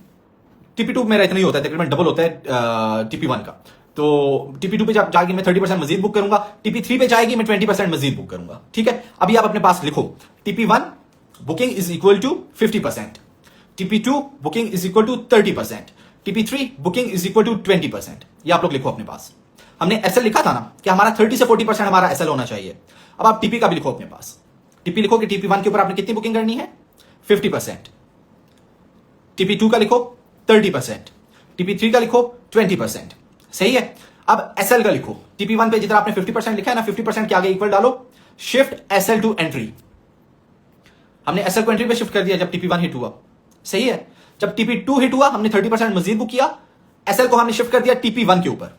टीपी 2 मेरा इतना ही होता है, तकरीबन डबल होता है टीपी 1 का, तो टीपी 2 पे जब जाएगी मैं 30% मजीद बुक करूंगा। टीपी 3 पे जाएगी मैं 20% मजीद बुक करूंगा। ठीक है, अभी आप अपने पास लिखो, TP 1 booking is equal to 50%, TP 2 booking is equal to 30%, TP3 booking is equal to 20%। ये आप लोग लिखो अपने पास। हमने एसएल लिखा था ना कि हमारा 30 से 40% हमारा एसएल होना चाहिए। अब आप टीपी का भी लिखो अपने पास। टीपी लिखो कि TP1 के ऊपर आपने कितनी बुकिंग करनी है, 50%। TP2 का लिखो 30%। TP3 का लिखो 20%। सही है। अब एसएल का लिखो। TP1 पे जितना आपने 50% लिखा है ना, 50% के आगे इक्वल डालो, शिफ्ट एसएल टू एंट्री। हमने एसएल को एंट्री पे शिफ्ट कर दिया जब TP1 हिट हुआ। सही है। जब TP2 हिट हुआ हमने 30% मजीद बुक किया, एसएल को हमने शिफ्ट कर दिया TP1 के ऊपर।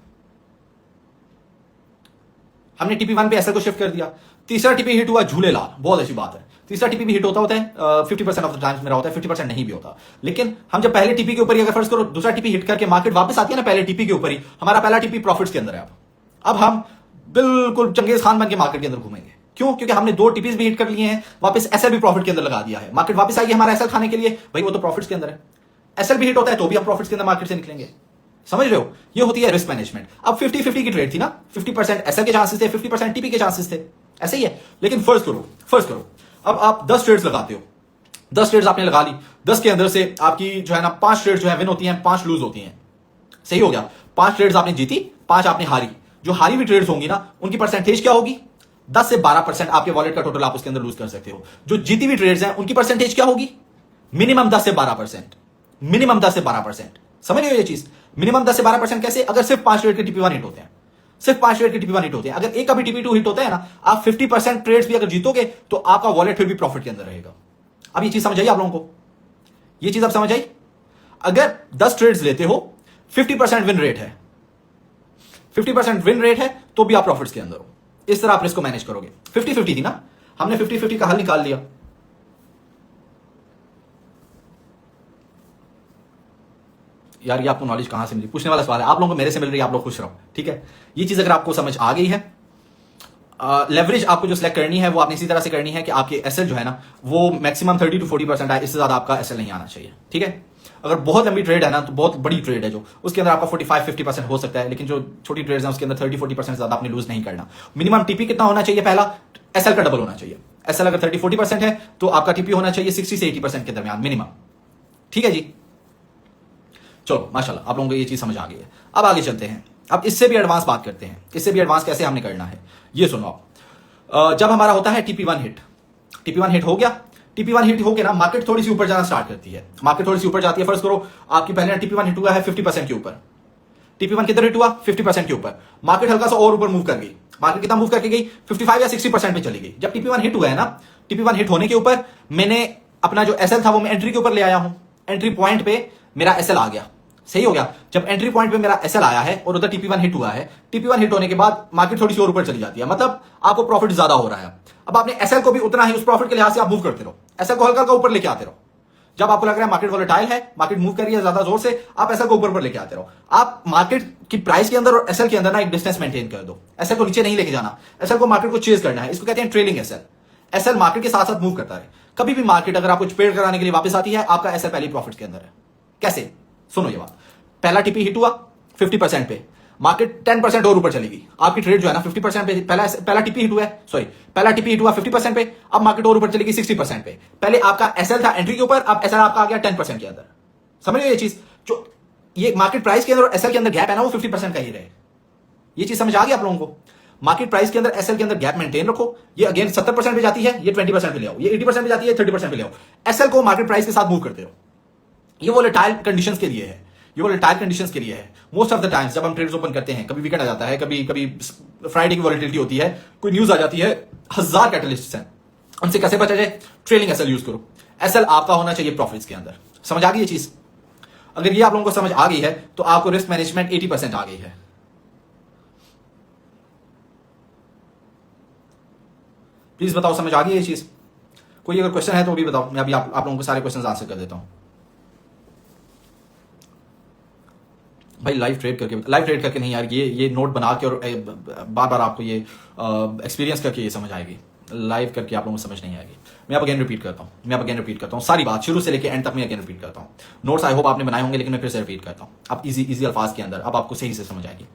हमने TP1 पे एसएल को शिफ्ट कर दिया। तीसरा टीपी हिट हुआ झूलेलाल, बहुत अच्छी बात है। तीसरा टीपी भी हिट होता है 50% ऑफ द टाइम्स मेरा होता है, 50% नहीं भी होता। लेकिन हम जब पहले टीपी के ऊपर ही अगर फर्ज करो दूसरा टीपी हिट करके मार्केट वापस आती है ना पहले टीपी के ऊपर ही, हमारा पहला टीपी प्रॉफिट्स के अंदर है। अब हम बिल्कुल चंगेज खान बन के मार्केट के अंदर घूमेंगे। क्यों? क्योंकि हमने 2 टीपीज भी हिट कर लिए हैं, वापस एसएल भी प्रॉफिट के अंदर लगा दिया है। मार्केट वापस आई है हमारा एसएल खाने के लिए, भाई वो तो प्रॉफिट्स के अंदर है। एसएल भी हिट होता है तो भी हम प्रॉफिट्स के अंदर मार्केट से निकलेंगे। समझ रहे हो? ये होती है रिस्क मैनेजमेंट। अब 50-50 की ट्रेड थी ना, 50% एसएल के चांसेस थे, 50% टीपी के चांसेस थे। ऐसे ही है। लेकिन फर्ज करो अब आप 10 ट्रेड्स लगाते हो, 10 ट्रेड्स आपने लगा ली, 10 के अंदर से आपकी जो है ना 5 ट्रेड्स जो है विन होती हैं, 5 लूज होती हैं। सही हो गया। 5 ट्रेड्स आपने जीती, 5 आपने हारी। जो हारी हुई ट्रेड्स होंगी ना उनकी परसेंटेज क्या होगी? 10 से 12% आपके वॉलेट का टोटल आप उसके अंदर लूज कर सकते हो। जो जीती हुई ट्रेड्स हैं उनकी परसेंटेज क्या होगी? मिनिमम 10 से 12%। मिनिमम 10 से 12%। समझ रहे हो ये चीज? मिनिमम 10 से 12% कैसे? अगर सिर्फ 5 ट्रेड के TP1 हिट होते हैं, सिर्फ 5 ट्रेड के TP1 हिट होते हैं। अगर एक का भी TP2 हिट होता है ना, आप 50% ट्रेड्स भी अगर जीतोगे तो आपका वॉलेट फिर भी प्रॉफिट के अंदर रहेगा। अब ये चीज समझ आई आप लोगों को? ये चीज आप समझ आई? अगर 10 ट्रेड्स लेते हो, 50% विन रेट है, 50% विन रेट है तो भी आप प्रॉफिट्स के अंदर हो। इस तरह आप रिस्क को मैनेज करोगे। 50-50 थी ना, हमने 50-50 का हल निकाल लिया। यार ये आपको नॉलेज कहां से मिली? पूछने वाला सवाल है। आप लोगों को मेरे से मिल रही है, आप लोग खुश रहो। ठीक है। ये चीज अगर आपको समझ आ गई है, लेवरेज आपको जो सिलेक्ट करनी है वो आपने इसी तरह से करनी है कि आपके एसएल जो है ना वो मैक्सिमम 30 to 40% आए, इससे ज्यादा आपका एसएल नहीं आना चाहिए। ठीक है। अगर बहुत लंबी ट्रेड है ना, तो बहुत बड़ी ट्रेड है जो, उसके अंदर आपका 45-50% हो सकता है। लेकिन जो छोटी ट्रेड्स हैं उसके अंदर 30-40% ज्यादा आपने लूज नहीं करना। मिनिमम टीपी कितना होना चाहिए? पहला एसएल का डबल होना चाहिए। एसएल अगर 30-40% है तो आपका टीपी होना चाहिए 60 से 80% के दरमियान मिनिमम। ठीक है जी। चलो माशाल्लाह आप लोगों को ये चीज समझ आ गई है। अब आगे चलते हैं। अब इससे भी एडवांस बात करते हैं। इससे भी एडवांस कैसे हमने करना है ये सुनो आप। जब हमारा होता है TP1 हिट, TP1 हिट हो गया, TP1 हिट हो गया ना, मार्केट थोड़ी सी ऊपर जाना स्टार्ट करती है। मार्केट थोड़ी सी ऊपर जाती है। फर्स्ट करो आपकी पहले TP1 हिट हुआ है 50% के ऊपर। TP1 किधर हिट हुआ? 50% के ऊपर। मार्केट हल्का सा और ऊपर मूव कर गई। मार्केट कितना मूव करके गई? 55 या 60% पे चली गई। जब TP1 हिट हुआ है ना, TP1 हिट होने के ऊपर मैंने अपना जो एसएल था वो मैं एंट्री के ऊपर ले आया हूं। एंट्री पॉइंट पे मेरा एसएल आ गया। सही हो गया। जब एंट्री पॉइंट पे मेरा एसएल आया है और उधर TP1 हिट हुआ है, TP1 हिट होने के बाद मार्केट थोड़ी सी और ऊपर चली जाती है, मतलब आपको प्रॉफिट ज्यादा हो रहा है। अब आपने एसएल को भी उतना ही उस प्रॉफिट के लिहाज से आप मूव करते रहो। एसएल को हल्का हल्का ऊपर लेके आते रहो। जब आपको लग रहा है मार्केट वोलेटाइल है, मार्केट मूव कर रही है ज्यादा जोर से, आप एसएल को ऊपर लेके आते रहो। आप मार्केट की प्राइस के अंदर और एसएल के अंदर ना एक डिस्टेंस मेंटेन कर दो। एसएल को नीचे नहीं लेके जाना, एसएल को मार्केट को चेज करना है। इसको कहते हैं ट्रेलिंग एसएल। एसएल मार्केट के साथ साथ मूव करता है। कभी भी मार्केट अगर आपको ट्रेड कराने के लिए वापस आती है, आपका एसएल पहले प्रॉफिट के अंदर है। कैसे? सुनो ये बात। पहला टीपी हिट हुआ 50% पे, मार्केट 10% और ऊपर चलेगी। आपकी ट्रेड जो है ना 50% पे, पहला टीपी हिट हुआ है, सॉरी पहला टीपी हिट हुआ 50% पे, अब मार्केट और ऊपर चलेगी 60% पे। पहले आपका एसएल था एंट्री के ऊपर, अब एसएल आपका आ गया 10% के अंदर। समझ रहे हो ये चीज? जो ये मार्केट प्राइस के अंदर और एसएल के अंदर गैप है ना, वो 50% का ही रहे। ये चीज समझ आ गई आप लोगों को? मार्केट प्राइस के अंदर एसएल के अंदर गैप मेंटेन रखो। ये अगेन 70% पे जाती है, ये 20% पे ले आओ। ये 80% पे जाती है, 30% पे ले आओ। एसएल को मार्केट प्राइस के साथ मूव करते रहो। ये वोलेटाइल कंडीशंस के लिए है, ये वोलेटाइल कंडीशंस के लिए है। मोस्ट ऑफ द टाइम्स जब हम ट्रेड्स ओपन करते हैं, कभी वीकेंड आ जाता है, कभी कभी फ्राइडे की वोलेटिलिटी होती है, कोई न्यूज आ जाती है, 1000 कैटलिस्ट्स हैं, उनसे कैसे बचा जाए? ट्रेलिंग एसएल यूज करो। एसएल आपका होना चाहिए प्रॉफिट्स के अंदर। समझ आ गई ये चीज? अगर ये आप लोगों को समझ आ गई है तो आपको रिस्क मैनेजमेंट 80% आ गई है। प्लीज बताओ समझ आ गई ये चीज? कोई अगर क्वेश्चन है तो भी बताओ, मैं अभी आप लोगों को सारे क्वेश्चन आंसर कर देता हूं। भाई लाइव ट्रेड करके नहीं यार, ये नोट बना के और बार बार आपको ये एक्सपीरियंस करके ये समझ आएगी। लाइव करके आप लोगों को समझ नहीं आएगी। मैं अब अगेन रिपीट करता हूँ सारी बात शुरू से लेके एंड तक मैं अगेन रिपीट करता हूँ। नोट्स आई होप आपने बनाए होंगे, लेकिन मैं फिर से रिपीट करता हूँ। अब इजी अल्फाज के अंदर अब आपको सही से समझ आएगी।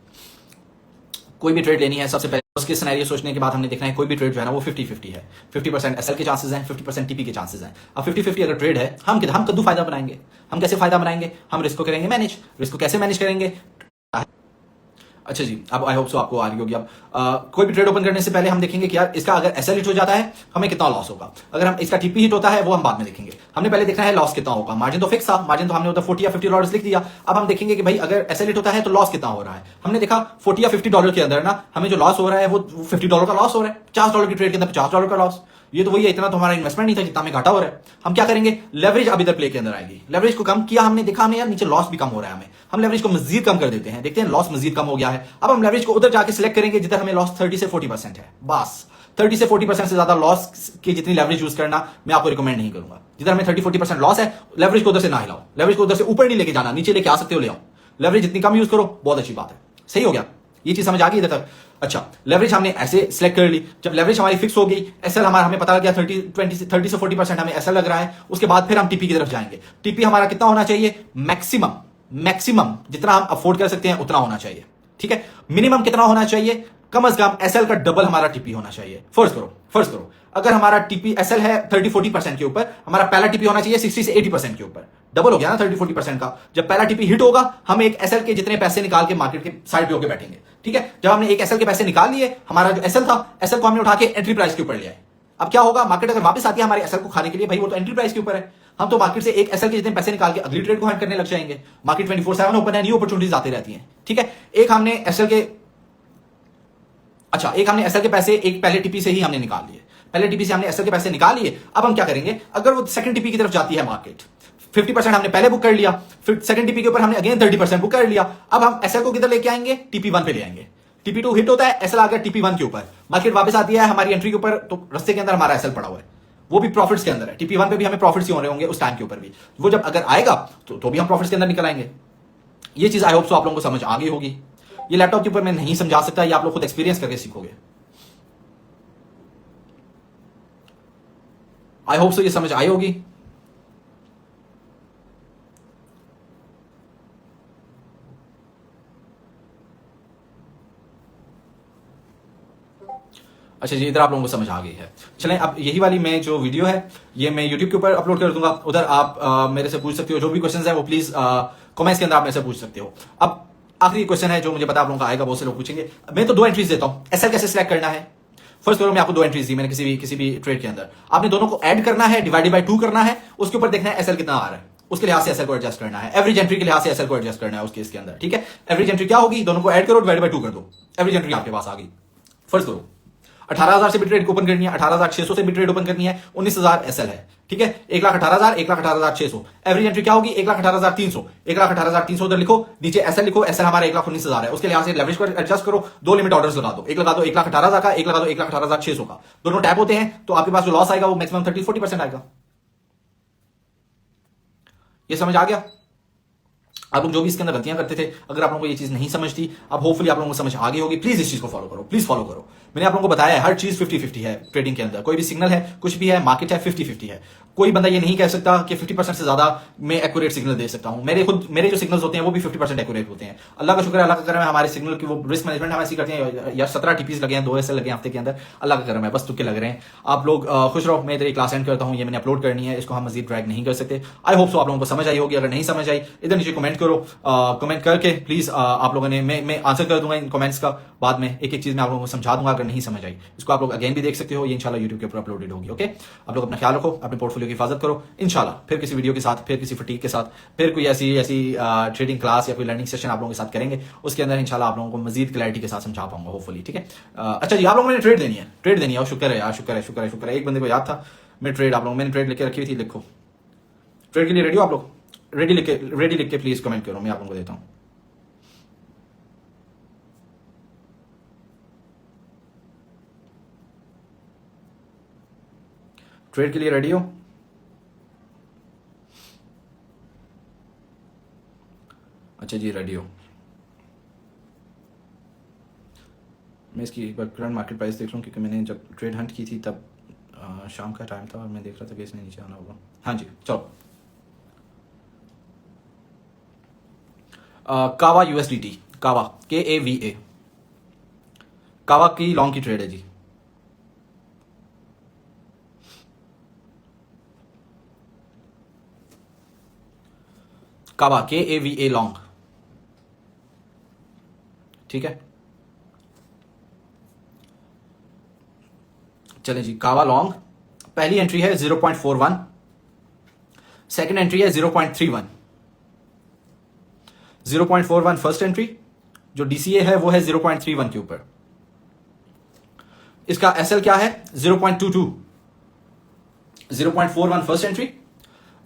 कोई भी ट्रेड लेनी है, सबसे पहले उसके सिनेरियो सोचने के बाद हमने देखना है कोई भी ट्रेड जो है ना वो 50-50 है। 50% एसएल के चांसेस हैं, 50% टीपी के चांसेस हैं। अब 50-50 अगर ट्रेड है, हम कद्दू फायदा बनाएंगे। हम कैसे फायदा बनाएंगे? हम रिस्क को करेंगे मैनेज। रिस्क को कैसे मैनेज करेंगे? अच्छा जी, अब आई होप सो आपको आ रही होगी। अब कोई भी ट्रेड ओपन करने से पहले हम देखेंगे कि यार इसका अगर एसएल हिट हो जाता है हमें कितना लॉस होगा। अगर हम इसका टीपी हिट होता है वो हम बाद में देखेंगे। हमने पहले देखना है लॉस कितना होगा। मार्जिन तो फिक्स था, मार्जिन तो हमने उधर 40 या $50 लिख दिया। अब हम देखेंगे कि भाई अगर एसएल हिट होता है तो लॉस कितना हो रहा है। हमने देखा $40 या $50 के अंदर ना हमें जो लॉस हो रहा है वो $50 का लॉस हो रहा है। $50 की ट्रेड के अंदर $50 का लॉस। ये तो वही है, इतना तो हमारा इन्वेस्टमेंट नहीं था जितना हमें घाटा हो रहा है। हम क्या करेंगे? लेवरेज अब इधर प्ले के अंदर आएगी। लेवरेज को कम किया हमने, देखा हमें यार नीचे लॉस भी कम हो रहा है हमें। हम लेवरेज को मजीद कम कर देते हैं, देखते हैं लॉस मजीद कम हो गया है। अब हम लेवरेज को उधर जाके सिलेक्ट करेंगे जिधर हमें लॉस 30 से 40% है। बस 30 से 40% से ज्यादा लॉस की जितनी लेवरेज यूज करना मैं आपको रिकमेंड नहीं करूंगा। जिधर हमें 30-40% लॉस है, लेवरेज को उधर से ना हिलाओ। लेवरेज को उधर से ऊपर नहीं लेके जाना, नीचे लेके आ सकते हो ले आओ। लेवरेज जितनी कम यूज करो बहुत अच्छी बात है। सही हो गया? ये चीज समझ आ गई इधर तक? अच्छा, लेवरेज हमने ऐसे सिलेक्ट कर ली। जब लेवरेज हमारी फिक्स हो गई, एसएल हमारा हमें पता लग गया 30 से 40% हमें एसएल लग रहा है। उसके बाद फिर हम टीपी की तरफ जाएंगे। टीपी हमारा कितना होना चाहिए? मैक्सिमम जितना हम अफोर्ड कर सकते हैं उतना होना चाहिए। ठीक है? मिनिमम कितना होना चाहिए? कम से कम एसएल का डबल हमारा टीपी होना चाहिए। फर्ज करो अगर हमारा टीपी एसएल है 30-40% के ऊपर, हमारा पहला टीपी होना चाहिए 60 से 80% के ऊपर। डबल हो गया ना 30-40% का। जब पहला टीपी हिट होगा हम एक एसएल के जितने पैसे निकाल के मार्केट के साइड पे होकर बैठेंगे। ठीक है? जब हमने एक एसएल के पैसे निकाल लिए, हमारा जो एसएल था, एसएल को हमने उठा के एंट्री प्राइस के ऊपर ले आए। अब क्या होगा? मार्केट अगर वापस आती है हमारे एसएल को खाने के लिए, भाई वो तो एंट्री प्राइस के ऊपर है। हम तो मार्केट से एक एसएल के जितने पैसे निकाल के अगली ट्रेड को हैंड करने लग जाएंगे। मार्केट 24/7 ओपन है, न्यू अपॉर्चुनिटीज आती रहती हैं। ठीक है? एक हमने एसएल के पैसे एक पहले टीपी से ही हमने निकाल लिए। पहले टीपी से हमने एसएल के पैसे निकाल लिए। अब हम क्या करेंगे? अगर वो सेकंड टीपी की तरफ जाती है मार्केट, 50% हमने पहले बुक कर लिया, फिर सेकंड टीपी के ऊपर हमने अगेन 30% बुक कर लिया। अब हम एसएल को किधर लेके आएंगे? टीपी 1 पे ले आएंगे। टीपी 2 हिट होता है, एसएल आ गया टीपी 1 के ऊपर। मार्केट वापस आती है हमारी एंट्री के ऊपर, तो रस्ते के अंदर हमारा एसएल पड़ा हुआ है, वो भी प्रॉफिट्स के अंदर है। टीपी 1 पे भी हमें प्रॉफिट्स ही हो रहे होंगे उस टाइम के ऊपर भी। वो जब अगर आएगा तो भी हम प्रॉफिट्स के अंदर निकल आएंगे। ये चीज आई होप सो आप लोगों को समझ आ गई होगी। ये लैपटॉप के ऊपर मैं नहीं समझा सकता, ये आप लोग खुद एक्सपीरियंस करके सीखोगे। आई होप सो ये समझ आई होगी। अच्छा जी, इधर आप लोगों को समझ आ गई है। चलें, अब यही वाली मैं जो वीडियो है ये मैं यूट्यूब के ऊपर अपलोड कर दूंगा। उधर आप मेरे से पूछ सकते हो, जो भी क्वेश्चंस है वो प्लीज कमेंट्स के अंदर आप मेरे से पूछ सकते हो। अब आखिरी क्वेश्चन है जो मुझे पता आप लोगों का आएगा, बहुत से लोग पूछेंगे। मैं तो 2 एंट्रीज देता हूं, एसएल कैसे सिलेक्ट करना है। फर्स्ट करो, मैं आपको 2 एंट्रीज दी मैंने किसी भी ट्रेड के अंदर। आपने दोनों को ऐड करना है, डिवाइडेड बाय 2 करना है, उसके ऊपर देखना है एसएल कितना आ रहा है, उसके लिहाज से एसएल को एडजस्ट करना है। एवरेज एंट्री के लिहाज से एसएल को एडजस्ट करना है उसके इसके अंदर। ठीक है? एवरेज एंट्री क्या होगी? दोनों को ऐड करो, डिवाइड बाय 2 कर दो, एवरेज एंट्री आपके पास आ गई। फर्स्ट करो 18,000 से भी ट्रेड ओपन करनी है, 18,600 से भी ट्रेड ओपन करनी है, 19,000 एसएल है। ठीक है? 1,18,000, 1,18,600। एवरेज एंट्री क्या होगी? 1,18,300। 1,18,300 उधर लिखो, नीचे एसएल लिखो। एसएल हमारा 1,19,000 है, उसके लिहाज से लेवरेज को एडजस्ट करो। 2 लिमिट ऑर्डर्स लगा दो, एक लगा दो 1,18,000 का, एक लगा दो 1,18,600 का। दोनों टैप होते हैं तो आपके पास जो लॉस आएगा वो मैक्सिमम 30-40% आएगा। ये समझ आ गया? आप लोग जो भी इसके अंदर गलतियां करते थे, अगर आप लोगों को ये चीज नहीं समझती, अब होपफुली आप लोगों को समझ आ गई होगी। प्लीज इस चीज को फॉलो करो, प्लीज फॉलो करो। मैंने आप लोगों को बताया है हर चीज 50-50 है ट्रेडिंग के अंदर। कोई भी सिग्नल है, कुछ भी है, मार्केट है, 50-50 है। कोई बंदा ये नहीं कह सकता कि 50% से ज्यादा मैं एक्यूरेट सिग्नल दे सकता हूं। मेरे जो सिग्नल्स होते हैं वो भी 50% एक्यूरेट होते हैं। अल्लाह का शुक्र है, अल्लाह का करम है, हमारे सिग्नल की वो रिस्क मैनेजमेंट हम ऐसी करते हैं। यार 17 टीपीस लगे हैं, 2 एसएल लगे हैं हफ्ते के अंदर, अल्लाह का करम है, बस तुक्के लग रहे हैं। आप लोग खुश रहो। मैं तेरी क्लास एंड करता हूं, ये मैंने अपलोड करनी है, इसको हम मजीद ड्रैग नहीं कर सकते। आई होप सो आप लोगों को समझ आई होगी। अगर नहीं समझ आई, इधर नीचे कमेंट करो, कमेंट करके प्लीज आप लोगों ने मैं आंसर कर दूंगा इन कमेंट्स का। बाद में एक एक चीज मैं आप लोगों को समझा दूंगा अगर नहीं समझ आई। इसको आप लोग अगेन भी देख सकते हो, ये इंशाल्लाह यूट्यूब के ऊपर अपलोडेड होगी। ओके? आप लोग अपना ख्याल रखो, अपने पोर्टफोलियो की हिफाजत करो। इंशाल्लाह फिर किसी वीडियो के साथ, फिर किसी फटीक के साथ, फिर कोई ऐसी ट्रेडिंग क्लास या कोई लर्निंग सेशन आप लोगों के साथ करेंगे। उसके अंदर इंशाल्लाह आप लोगों को मजीद क्लैरिटी के साथ समझा पाऊंगा होपफुली। ठीक है? अच्छा जी, आप लोगों ने ट्रेड देनी है और शुक्र है यार, शुक्र है। एक बंदे को याद था, मैं ट्रेड आप लोगों मैंने ट्रेड लेके रखी हुई थी। लिखो, ट्रेड के लिए रेडी हो आप लोग? रेडी लिख के प्लीज कमेंट करो, मैं आप लोगों को देता हूं। ट्रेड के लिए रेडी हो? अच्छा जी, रेडी हो। मैं इसकी एक बार करंट मार्केट प्राइस देख लूँ, क्योंकि मैंने जब ट्रेड हंट की थी तब शाम का टाइम था और मैं देख रहा था कि इसने नीचे आना होगा। हाँ जी, चलो। कावा USDT, कावा KAVA, कावा की लॉन्ग की ट्रेड है जी। कावा KAVA लॉन्ग, ठीक है। चलें जी, कावा लॉन्ग पहली एंट्री है 0.41, सेकंड एंट्री है 0.31। 0.41 फर्स्ट एंट्री, जो DCA है वो है 0.31 के ऊपर। इसका SL क्या है 0.22। 0.41 फर्स्ट एंट्री,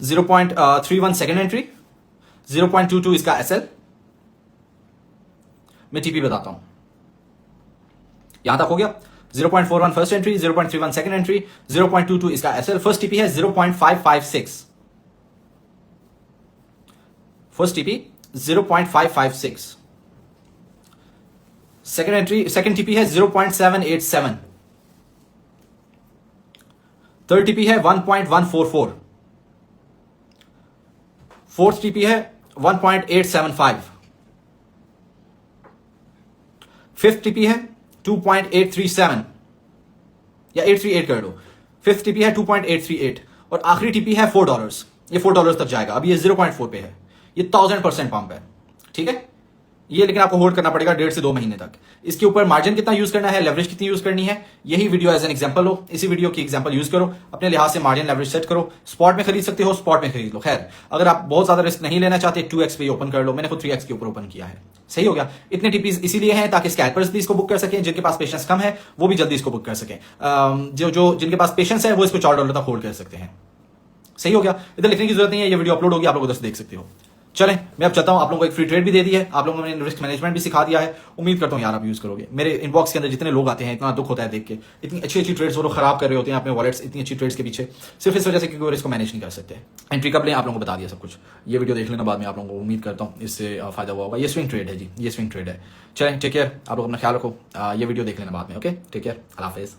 0.31 सेकंड एंट्री, 0.22 इसका SL। मैं TP बताता हूं, यहां तक हो गया। 0.41 फर्स्ट एंट्री, 0.31 सेकंड एंट्री, 0.22 इसका SL। फर्स्ट TP है 0.556। First TP 0.556। Second entry, second TP है 0.787। थर्ड TP है 1.144। फोर्थ TP है 1.875। फिफ्थ TP है 2.837 या 838 कर लो। फिफ्थ TP है 2.838 और आखिरी TP है $4। ये $4 तक जाएगा। अभी ये 0.4 पे है, ये 1000% पंप है, ठीक है। ये लेकिन आपको होल्ड करना पड़ेगा 1.5 से 2 महीने तक। इसके ऊपर मार्जिन कितना यूज करना है, लेवरेज कितनी यूज करनी है, यही वीडियो एज एन एग्जांपल लो। इसी वीडियो की एग्जांपल यूज करो, अपने लिहाज से मार्जिन लेवरेज सेट करो। स्पॉट में खरीद सकते हो, स्पॉट में खरीद लो। खैर, अगर आप बहुत ज्यादा रिस्क नहीं लेना चाहते 2x पे ओपन कर लो। मैंने खुद 3x के ऊपर ओपन किया है, सही हो गया। इतने टीपीज इसीलिए हैं ताकि स्कैल्पर्स भी इसको बुक कर सकें, जिनके पास पेशेंस कम है वो भी जल्दी इसको बुक कर सकें। जो जिनके पास पेशेंस है वो इसको $4 तक होल्ड कर सकते हैं, सही हो गया। इधर लिखने की जरूरत नहीं है, ये वीडियो अपलोड होगी, आप लोग उधर से देख सकते हो। चलें, मैं अब चाहता हूं, आप लोगों को एक फ्री ट्रेड भी दे दी है, आप लोगों ने रिस्क मैनेजमेंट भी सिखा दिया है। उम्मीद करता हूं यार आप यूज करोगे। मेरे इनबॉक्स के अंदर जितने लोग आते हैं, इतना दुख होता है देख के। इतनी अच्छी अच्छी ट्रेड्स वो लोग खराब कर रहे होते हैं अपने वॉलेट्स इतनी अच्छी ट्रेड्स के पीछे, सिर्फ इस वजह से क्योंकि वो रिस्क को मैनेज नहीं कर सकते। एंट्री कब लें आप लोगों को बता दिया सब कुछ। ये वीडियो देख लेना बाद में, आप लोगों को उम्मीद करता हूँ इससे फायदा हुआ होगा। ये स्विंग ट्रेड है जी, ये स्विंग ट्रेड है। चलें, टेक केयर, आप लोग अपना ख्याल रखो। ये वीडियो देख लेना बाद में, ओके, टेक केयर, अल्लाह हाफिज़।